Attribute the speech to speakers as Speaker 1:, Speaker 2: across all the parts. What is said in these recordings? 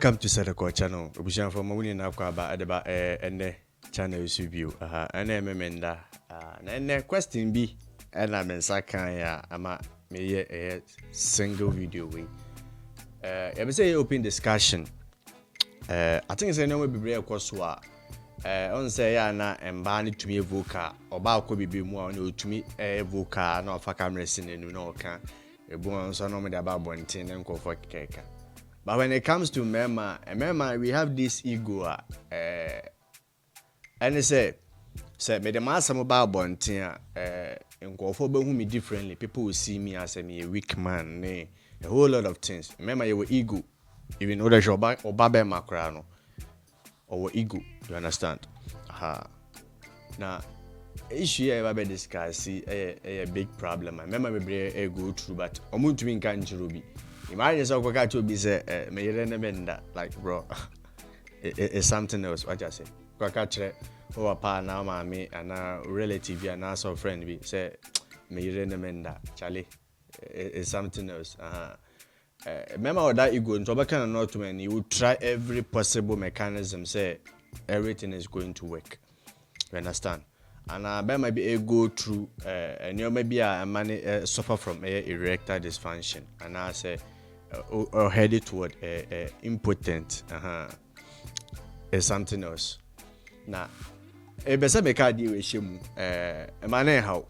Speaker 1: Welcome to Seth Ekow channel. Obushan for mawuni na kwa ba adeba ene channel view. Ene memenda. Na ene question bi ena mensa kan ya ama meye single video we. Ya be say open discussion. I think say no be bre ekoso a on say ya na emba ni tumi vocal oba akọ bibi mu a na otumi vocal na ofa camera sinenu na oka ebu on so no me da ba bonten na nkofo keka. But when it comes to Mema, we have this ego. And they say me the master mobile bontia, and go for me differently. People will see me as a weak man, a whole lot of things. Remember, your ego, even though the job or babe macrano or ego, you understand? Now, issue I ever discuss see a big problem. I remember me go through, but I'm going to be in Kanjurubi. Imagine so I to be say me remember like bro it's something else what I say kwakatre o pa na maame ana relative ya na so friend be say me remember Charlie it's something else remember that you go into baka not when you will try every possible mechanism say everything is going to work, you understand? And I might be a go through and you maybe a man suffer from erectile dysfunction and I say or headed toward impotent is something else. Now a better make a deal with him man how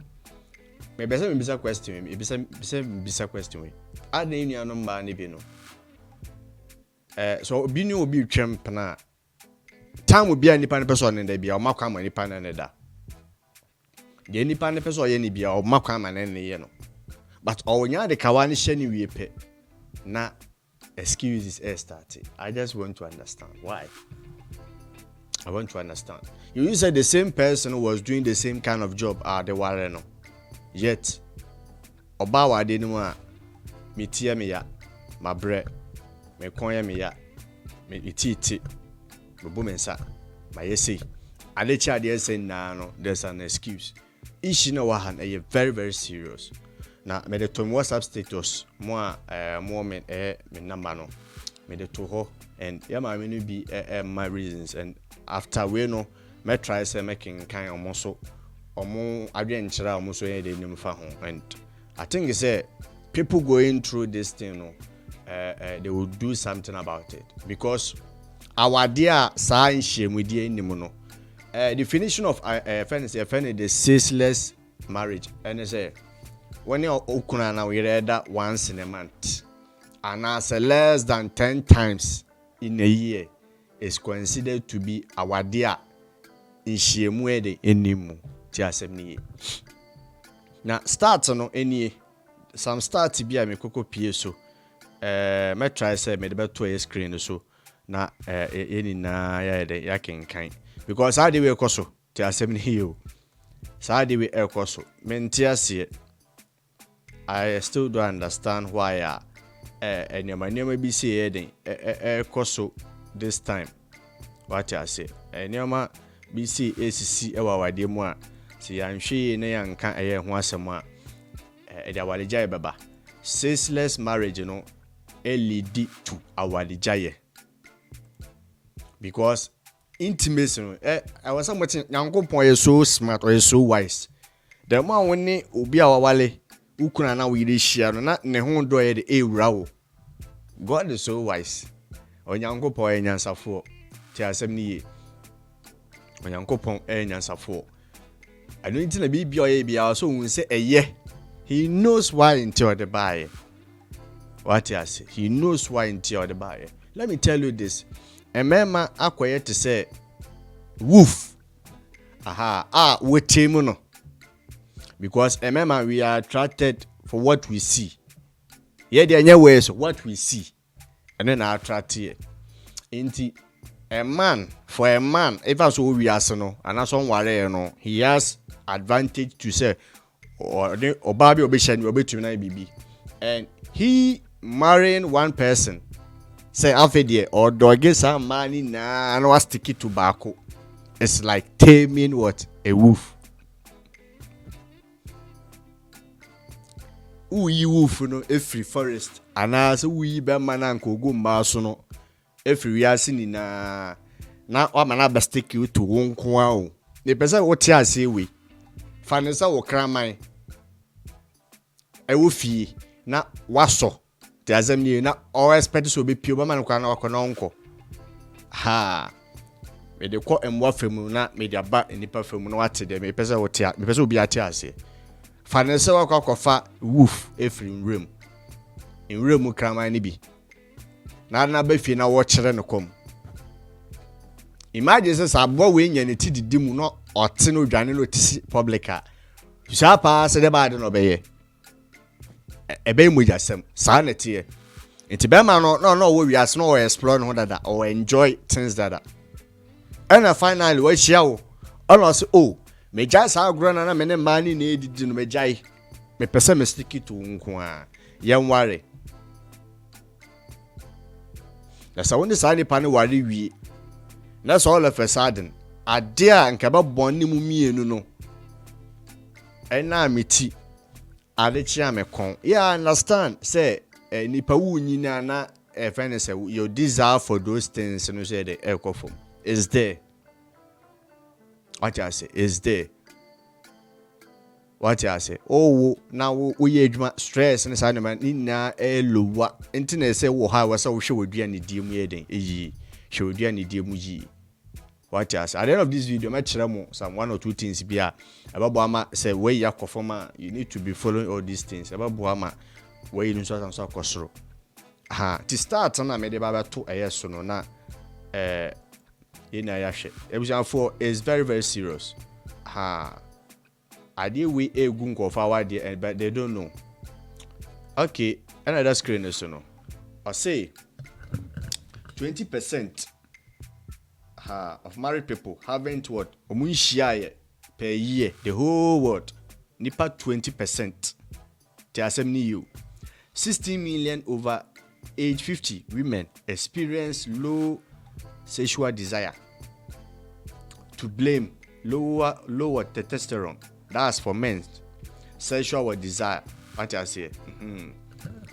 Speaker 1: maybe some bisa question bisa question I name your number ni bino so binu will be champ na time will be any person in the be or mark any pan and that the any pan person or any be or mark and any but all nya the kawani sheni we pe na excuses started. I just want to understand why. I want to understand. You said the same person who was doing the same kind of job the wareno. Yet obawa de no me tia me ya ma bre me konya me ya me titi me bumensa ma yesi alecha de say na no there's an excuse. Ishi no wahan very very serious. Na me de to WhatsApp status mo me number no me de to ho and ya ma me be my reasons and after we no me try say making kind omo adwen kira omo so ye de nim fa ho and I think you say people going through this thing no they will do something about it because our dear sa nhemu die nim no definition of the ceaseless marriage and say when you okuna na we read that once in a month and as less than 10 times in a year is considered to be our dear in shemu de enimu ti asem ni na start no any some start bi a me koko pie so me try say me de beto screen so na eni na ya de ya kenkan because how dey we koso ti asem ni o how dey we koso menti ase I still don't understand why anyama be say koso this time. What I say, anyama be say ACC ewa wade mu a si yanhwe na yanka ho asem a awalejaye baba. Ceaseless marriage no lead to awalejaye. Because intimacy no I was somewhat yankopon is so smart or is so wise. The man when obi awale ukuna na we share no na ne ho do ye de ewura. God is so wise. Onyankopon enyansafo ti asem ni ye. Onyankopon enyansafo. I don't think na bibia ye bia so hun say eye. He knows why until the buy. What I say? He knows why until the buy. Let me tell you this. A mema akoye to say woof. We team no. Because remember we are attracted for what we see. Yeah, there are ways what we see, and then are attracted. Inti a man for a man, if I saw we are no, and as on warrior no, he has advantage to say or baby obeshan will be to BB, and he marrying one person. Say after or do get some money na and was sticky tobacco. It's like taming what a wolf. Uyi wolf no every forest and as we be man anko go mba so no every we are seeing na I'm an stick you to one cow. The person what you say we finance our cramine. I will fee na waso. The assembly na all expect to be pure man can uncle. Ha. Me de call and what film na me their back in the perfume no what them. Me person what me person will be at ya say. Finance our cock woof every room. In room cramine be. Na be fi na watch no come. Imagine says abo we nya ne ti didi mu no ote no dwane no tisi publica. Sha pa se de bad no be ye. Ebe mu jasem sa na tie. Enti be ma no we wiase no explore no dada or enjoy things dada. And finally we share o. Ono say oh, me jai sa agro na me ne mani na edidi no me jai. Me pese me stick it to nko a. Yen ware. That's when the side pan worry we. That's all of a sudden. A dear and kaba bonni mumi no. And now me tea. I let you me con. Yeah, I understand. Say, nipa wu na friend say your desire for those things and you say the echo form is there. What I say is there. What I say? Oh, now we stress and sign man in na lower. Internet say, oh, how was so she would be any dear meeting. She would be any dear muji. What I say? At the end of this video, I tell some 1 or 2 things. Be about Bama say, where you are you need to be following all these things. About Bama, where you don't so costro. Ha, to start, I made about 2 years so no na in Ayashi. Episode 4 is very, very serious. Ha. I deal with a gun of our dear, but they don't know. Okay, another screen is no. I say 20% of married people haven't what omunshia per year. The whole world nipa 20%. Tiasem you 16 million over age 50 women experience low sexual desire. To blame lower testosterone. That's for men. Sexual desire. What I say?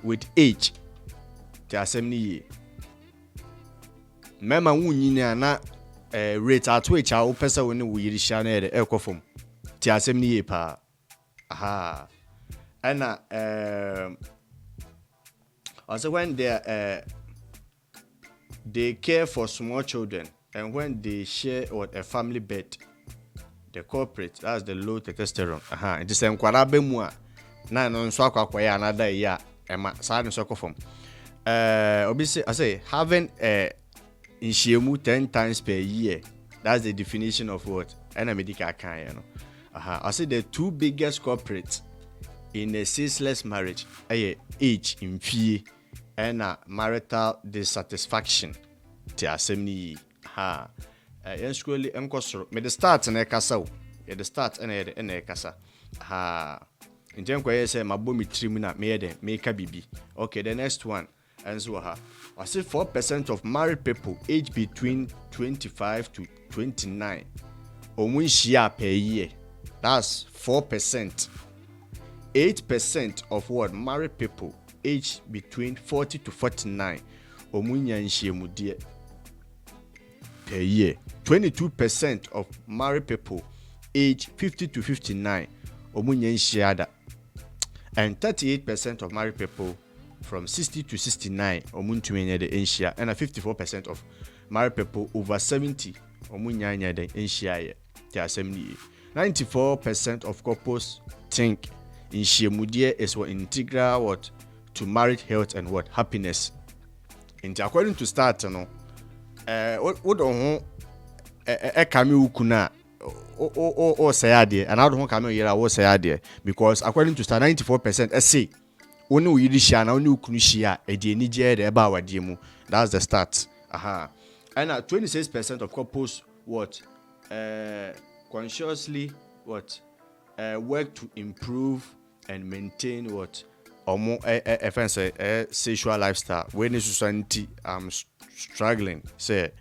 Speaker 1: With age. The assembly. Mema wunyina na rate at which our person when we share the echo form. The assembly pa. Aha. And also when they care for small children and when they share what a family bed. The corporate, that's the low testosterone. It is enquarabe mua. Na no nso akwa ya another year. Ema sa no soko form. Obviously, I say having in shemu 10 times per year. That's the definition of what any medical can, you know. I say the 2 biggest corporates in a ceaseless marriage, age in fee and marital dissatisfaction. To assembly. Scrolly enkosoro me the start na ekasa o the start na ekasa njem kwa say mabo mi trim na me de me ka bibi. Okay, the next one and so I say 4% of married people aged between 25 to 29 omunshia per year. That's 4%. 8% of what married people aged between 40 to 49 omunya nshia die per year. 22% of married people aged 50 to 59 omunye nshiada, and 38% of married people from 60 to 69 omuntumenye de nshia, and 54% of married people over 70 omunyanya de nshia. The assembly 94% of couples think nshiemudie is what integral what to marriage health and what happiness. And according to start no what on kame ukuna o sayade and I don't kame yera wo sayade, because according to start 94% say oni wo yiri shia na oni ukunu shia e de ni je de ba wade mu. That's the start. And 26% of couples what consciously what work to improve and maintain what omo sexual lifestyle when the society struggling say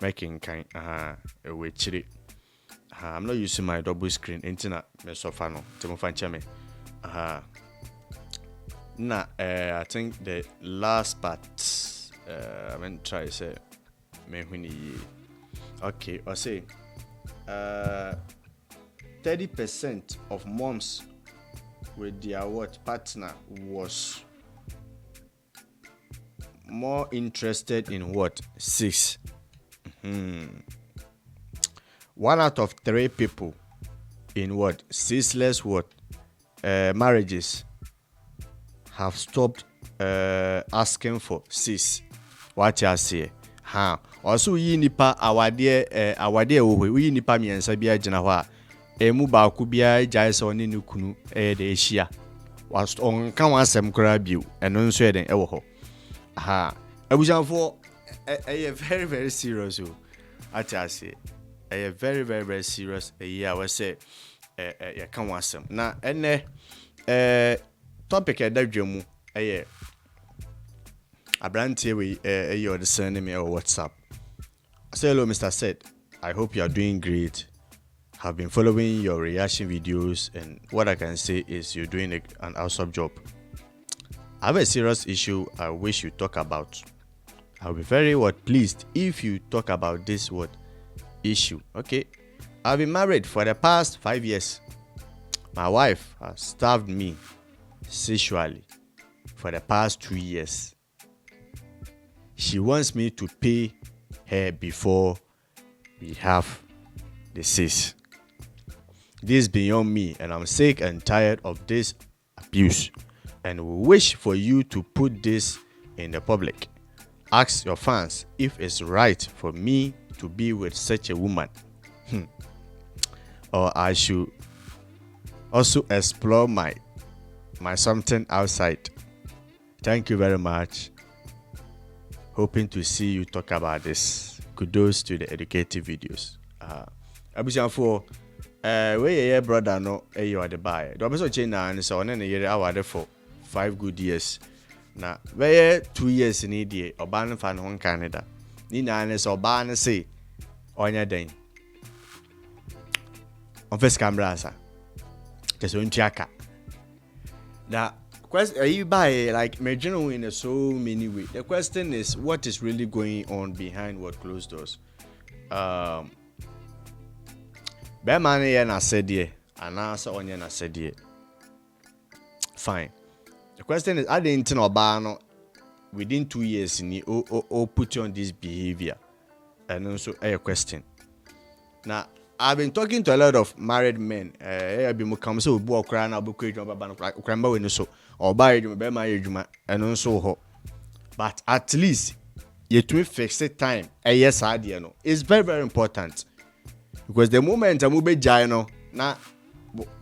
Speaker 1: making kind we chiri. I'm not using my double screen internet me sofa no temo fancha me. I think the last part I mean try say Okay, I say 30% of moms with their partner was more interested in sex. 1 out of 3 people in ceaseless marriages have stopped asking for sex. What you say? Also yi nipa awade wo yi nipa miensa bia gina ho a emu ba ku bia gyae se oni ne kunu de ehia was on kan wasem kora biu eno nso eden ewo ho abujanfo very very serious o atiase very very very serious I was say ya kan wasem na ene topic e da dwemu Abrantie we you're sending me on WhatsApp. I say hello, Mr. Seth. I hope you are doing great. Have been following your reaction videos, and what I can say is you're doing an awesome job. I have a serious issue I wish you talk about. I'll be very pleased if you talk about this issue. Okay, I've been married for the past 5 years. My wife has starved me sexually for the past 2 years. She wants me to pay her before we have the sex. This is beyond me, and I'm sick and tired of this abuse, and we wish for you to put this in the public. Ask your fans if it's right for me to be with such a woman, or I should also explore my something outside. Thank you very much. Hoping to see you talk about this. Kudos to the educative videos. Abusianfo we your brother no you are the buyer. Do abeso che na ne so na yere awade for 5 good years. Na we 2 years ni die oba no fa no nkan ne da. Ni na ne so oba ne say onya den. On face camera sa. Keso ntiaka. Na you buy like marginal in so many ways. The question is, what is really going on behind closed doors? Bemane na said ye, and answer on na said ye. Fine. The question is, I didn't know about within 2 years in put you on this behavior, and also a question. Now I've been talking to a lot of married men. I've been come so bo okra na bo kweju okra mba we no so or buy you be my ejuma and so ho. But at least you to fix it time. Yes, idea no. It's very very important because the moment amu be jai no na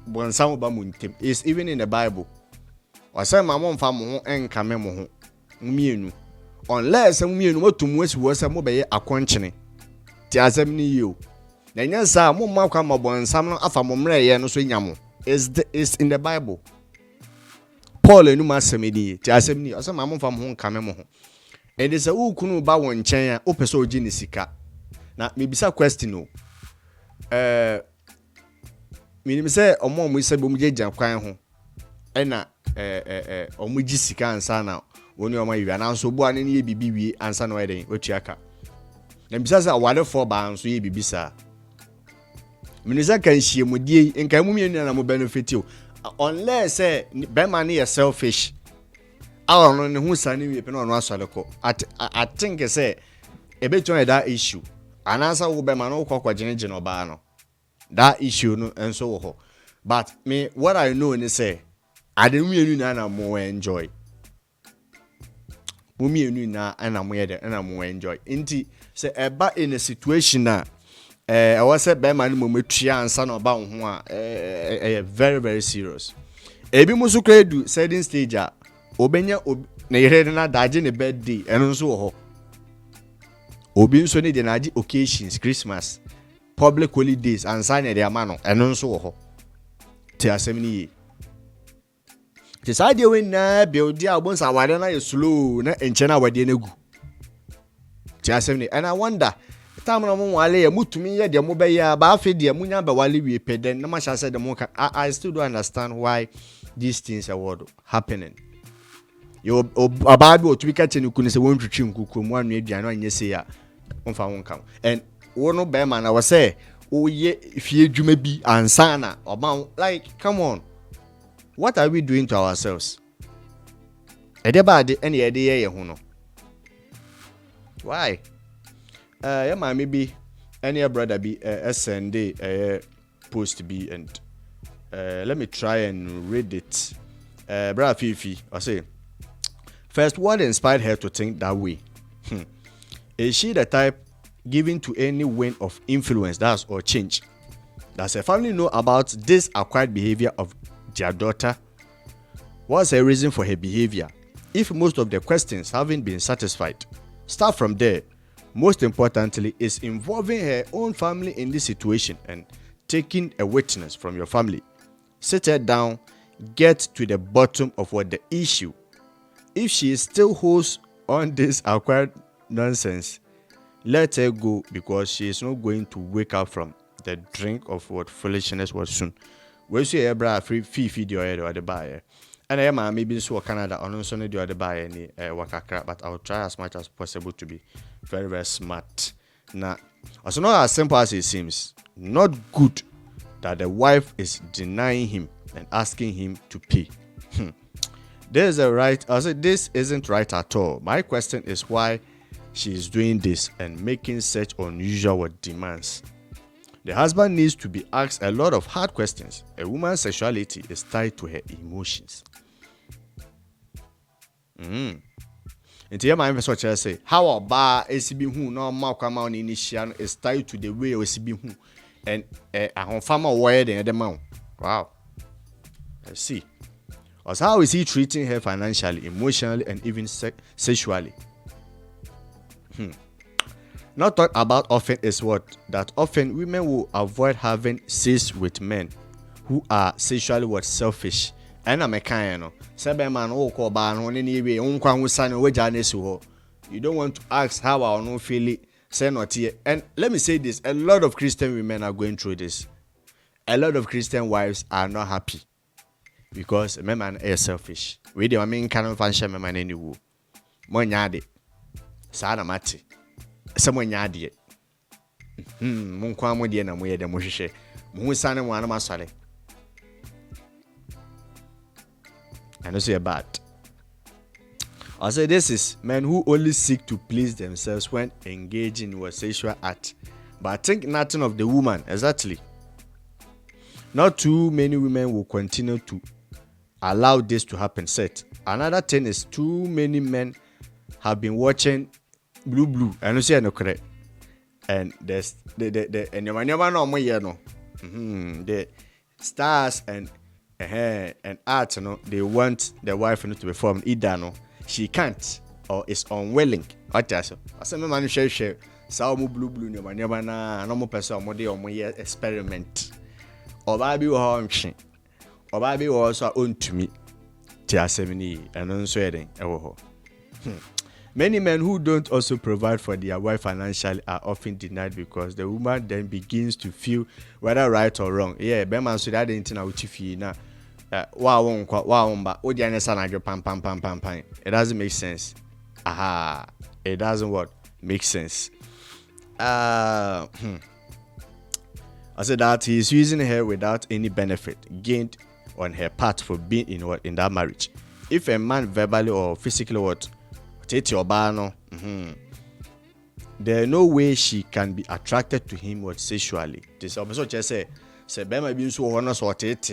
Speaker 1: bonsa ba muntem is even in the Bible. Wasa mama mfa mo ho enka me mo ho mienu unless mienu motum wesi wo se mo be akonchene ti asem ni you. Nenyansa mo makwa mabonsam no afa momre ye no so nyamo is in the Bible. Paul enu masemedi ti asemni asem amomfa mo nkame mo ho. And is a ukunu ba won chen a opese ogi ni sika. Na mebisa question o. Minim se omo ise bom jejan kwan ho. Ena omo gi sika ansa na woni omo yiwa na so bo ane ne ye bibi wie ansa na weden otuaka. Na bisa se awale for ba anso ye bibisa. Minisa kan hie modie nkan mu mienu na mo benefit you unless be man is selfish. I don't know who sani we pe no asoleko. I think say e be turn that issue. And answer wo be man no kwakwagyene oba no. That issue no enso wo ho. But me what I know is say I dey mienu na mo enjoy. Mo mienu na mo ye de na mo enjoy. Inti say eba in a situation na I was said by man mometua ansa na oba ho a very very serious. Ebi musu kredu certain stage a obenya na yere na daje ne birthday eno nso ho. Obi nso ne de na agi occasions, Christmas, public holidays ansa na de amano eno nso ho. Ti asem ni ye. Ti sade we na build dia obonsa wade na ye slow na enche na wade na gu. Ti asem ni, and I wonder time na mo wale ya mutumi ye de mo be ya ba afi de munya be wale wie peden na ma sha say de mo ka I still don't understand why these things are happening. You about to be catching kunu se won twitwi nkuku mu anu aduane anye se ya And one of them and I was say, oh yeah, if you may be ansana or like, come on, what are we doing to ourselves? Any idea, why? Yeah, maybe any brother be SND post be and let me try and read it. Brother Fifi, I say, first, what inspired her to think that way? Is she the type given to any wind of influence or change? Does her family know about this acquired behavior of their daughter? What's her reason for her behavior? If most of the questions haven't been satisfied, start from there. Most importantly, is involving her own family in this situation and taking a witness from your family. Sit her down, get to the bottom of what the issue. If she still holds on this acquired nonsense, let her go, because she is not going to wake up from the drink of what foolishness was soon. We see a bra free video or the buyer. And I am maybe so Canada on also the other buyer any wakakra, but I will try as much as possible to be very, very smart. Now, also not as simple as it seems. Not good that the wife is denying him and asking him to pay. This isn't right at all. My question is why she is doing this and making such unusual demands. The husband needs to be asked a lot of hard questions. A woman's sexuality is tied to her emotions. Into your mind, say, how about ACB who no Malcolm initial is tied to the way OCB who and a farmer wired in the mount. Wow. Let's see. Also, how is he treating her financially, emotionally, and even sexually? Not thought about often is that often women will avoid having sex with men who are sexually selfish. And I'm a kind of man call ban on any way you don't want to ask how I no feel it, say not here. And let me say this, a lot of Christian women are going through this. A lot of Christian wives are not happy because men are selfish. We do cannot function men anyway. Monyade. Sana mati. Someone yadi. Munkwa modi na moye de mohwehwe. Mu sane mo anama sare. I know say bad. I say this is men who only seek to please themselves when engaging in a sexual act, but think nothing of the woman. Exactly. Not too many women will continue to allow this to happen. Set. Another thing is too many men have been watching blue. I know say no correct. And there's the and the stars and art, they want the wife to perform either no, she can't or is unwilling. What I say me man share sao mu blue nyama na no mo person mo dey experiment. Oba bi wo ho nhwe. Oba bi wo so on to me. Ti asemini eno nso eden e wo ho. Many men who don't also provide for their wife financially are often denied because the woman then begins to feel whether right or wrong. Yeah, be man so that ain't na uchi na pam. It doesn't make sense. It doesn't what make sense. I said that he is using her without any benefit gained on her part for being in that marriage. If a man verbally or physically take your bar, there is no way she can be attracted to him sexually. This also just say Bema being so honest or tate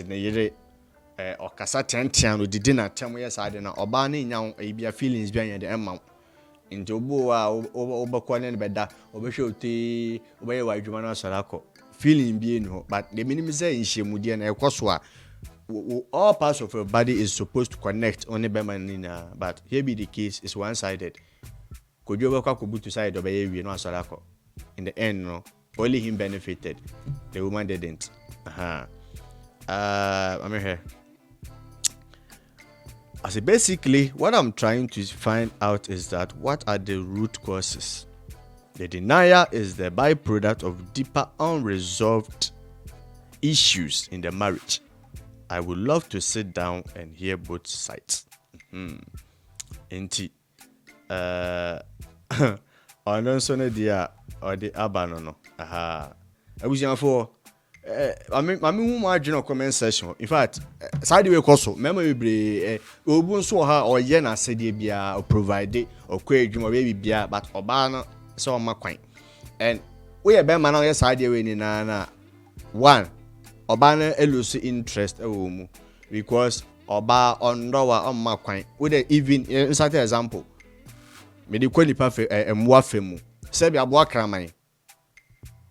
Speaker 1: or kasa tentian did dinner 10 years I didn't obani now a feelings behind the amount into over corner better over show tea away why Jumana Sarako feeling being but the minimum say she would and a coswa all parts of her body is supposed to connect only Bemanina, but here be the case is one-sided. Could you ever could to side of a no Sarako? In the end, no, only him benefited. The woman didn't. I'm here. I say basically what I'm trying to find out is that what are the root causes? The denial is the byproduct of deeper unresolved issues in the marriage. I would love to sit down and hear both sides. ɔno nso no deɛ ɔde aba no aha abusuafo mame hu mu adwene comment section in fact side way koso mema bebre obu nso ha ɔyɛ na asɛdeɛ bia provide ɔkɔ adwuma we bibia but ɔba no sɛ ɔma kwan and we be man na ɔyɛ side way ni na one ɔba no lose interest ɛwɔ mu because ɔba ɔndɔwa ɔma kwan we dey even insert example me dey kwani pa fe emwa fe mu sɛ bia bo akraman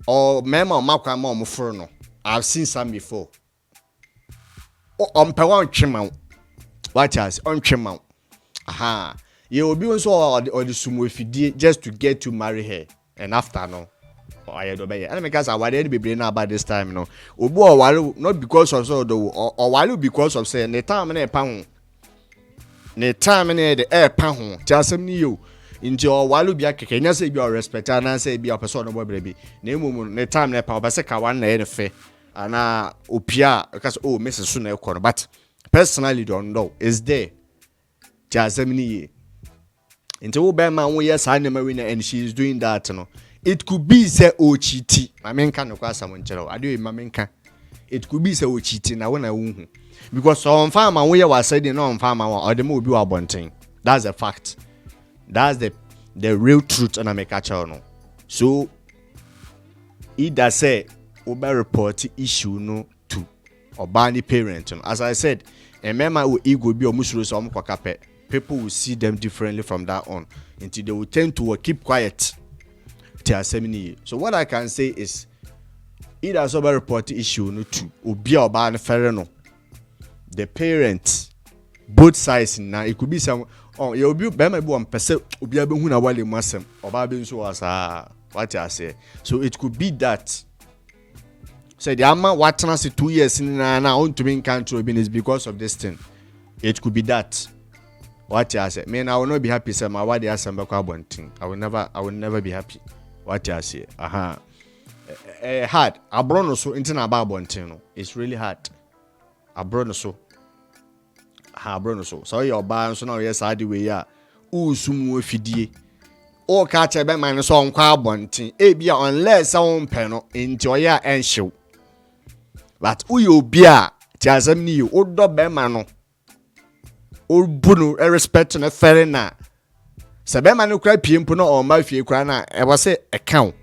Speaker 1: or mema ɔma kwan ma ɔmforo no I've seen some before. On one chimau. What else? On chimau. Aha. You will be also or the sumo if you did just to get to marry her. And after no. I had obey. And because I wanted to be brain about this time, no. Obo walu not because of so though or walu because of saying the time and a pound. The time and the air pound. Just some new. Into walu be a can say be a respect and say be a person of baby. Name the time and a pound, but second one and fair. Ana opia because Mrs. Suna Ekow but personally don't know is there Jazemini into Obama we yes I marina and she is doing that no it could be say cheating I mean can no someone chero I do mamenka it could be say cheating na when I won because some farmer we was said no farmer or the mo bi wa bonten that's a fact that's the real truth and I make a channel so either say Oba report issue no to Obani parent. As I said, a member will ego be almost some kwakape. People will see them differently from that on until they will tend to keep quiet till 70. So what I can say is either Oba report issue no to Obi Obani fereno. The parents, both sides now it could be some you'll be one percent Obi Abehuna Wale Masem Oba Benso was what I say. So it could be that. So the ama what na 2 years in na on to be in country is because of this thing. It could be that. What I say. Man, I will not be happy. Say my why they ask one thing. I will never be happy. What I say. Aha. Hard. Abrono so interna about one thing. It's really hard. Abrono so. Abrono so. So your bar so now yes I the way ya. Sumu fidie. O catch a man so on carbon thing. Ebia unless someone penal enjoy ya and show. But uyo bia tiazem ni o do be ma no o bunu respect na fere na se be ma no kra piempo na o ma fie kra na e was say account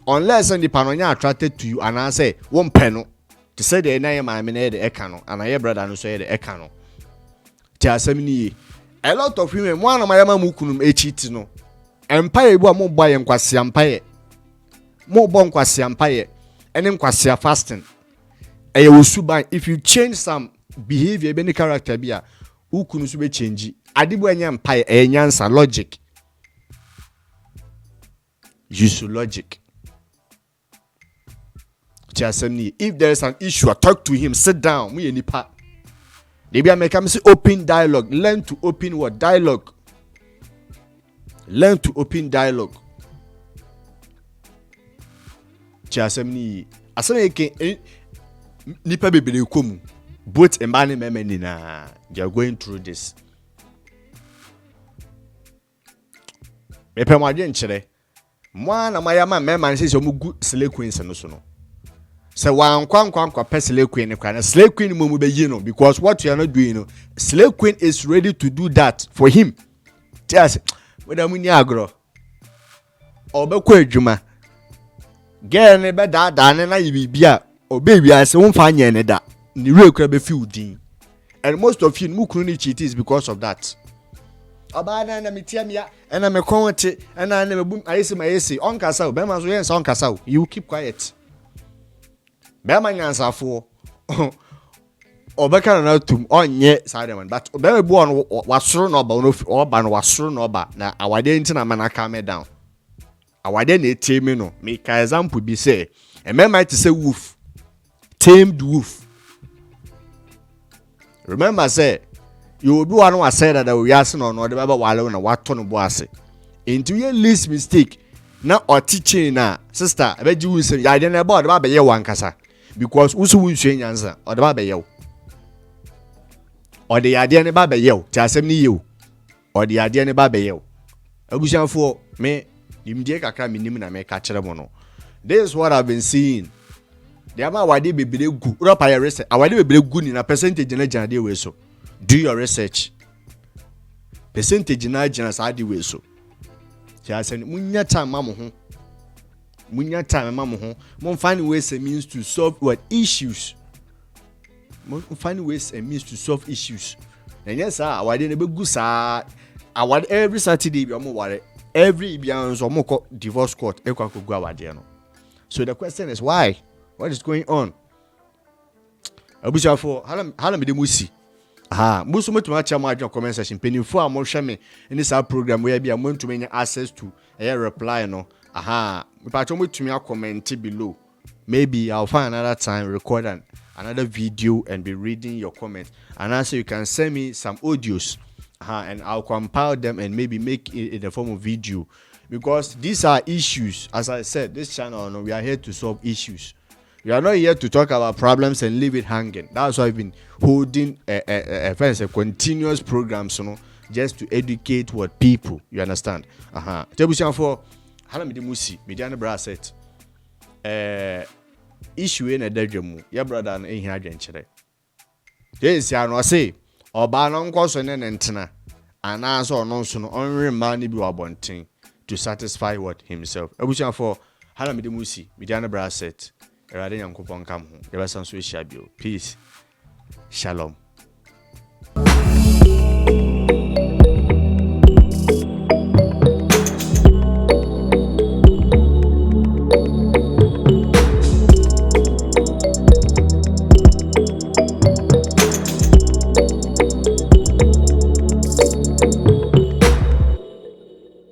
Speaker 1: unless any panonya attracted to you and I say won peno to say the na ye ma me na the eka no and ye brother no so ye the eka no tiazem ni a lot of women one of my ma mukunum echiti no empire bu mo boy nkwase empire mo bo nkwase empire ene nkwase fasting if you change some behavior any character bia ukunu so be change adibo enya mpai enyansa logic use logic if there is an issue talk to him sit down we nipa they be make am say open dialogue learn to open what dialogue learn to open dialogue chasemni asane nipa bebere komu both emba ne mema ni na they are going through this mepe mwadwe nkyere mwa na mayama mema nse se omugu slay queens no so no se wankwankwa pe slay queen ne kwa na slay queen mo be yi no because what you are not doing no slay queen is ready to do that for him just weda mu ni agro obekọ adwuma girl ne be da ne na yibibia oh baby, I say won't find any that. The real crab few din. And most of you mukuni cheat is because of that. Abana na mitiamia and I'm a quantity and I never boom I say my AC on castle, Bema's way on castle. You keep quiet. Beman answer for Obeka na tum on yet Sideman, but Obey born was thrown over or ban was thrown over. Now our day into a man calm down. Our day no make an example be say a man might say wolf. Tamed wolf. Remember, say you will be one who said that we are saying or the Bible while on a what ton of bossy. Into your least mistake, now or teaching now, sister. I bet you will say, I didn't about the Bible, you one cassa because who's who saying answer or the Bible you or the idea about you, tell 70 you or the idea about you. I wish for me nimdie kakra minim na me ka kire mo no. This is what I've been seeing. The ama awade bebere gu rapa your research awade bebere gu ni na percentage na gina dey we so. Do your research. Percentage na gina sa dey we so. Ti asen munya time ma mo ho. Munya time ma mo ho. Mo find ways and means to solve what issues. Mo find ways and means to solve issues. And yes sir, awade na be gu sa awade every Saturday bi omo ware. Every Ibian so mo ko divorce court e kwa ko gu awade no. So the question is why? What is going on? Abuja for hala me de musi. Aha, musu mutuma acha mo adwa comment section penifo a mo hwe me in sa program where bia mo ntumi nya access to reply no. Aha, me patcho mutumi comment below. Maybe I'll find another time record another video and be reading your comments. And also you can send me some audios. And I'll compile them and maybe make it in the form of video. Because these are issues. As I said, this channel, no, we are here to solve issues. We are not here to talk about problems and leave it hanging. That's why I've been holding a continuous programs, you know, just to educate what people. You understand? Tebusian for hala me de musi, me de anabra set. Issue in a bedroom. Your brother and in here adventure. This ya no say. Oba no nko so ne ntena. Ana so no so no onre ma ni bi wabonten to satisfy what himself. Ebusian for hala me de musi, me de anabra set. Erade nyankopon kam ho. Yeba san so ehia bio. Peace. Shalom.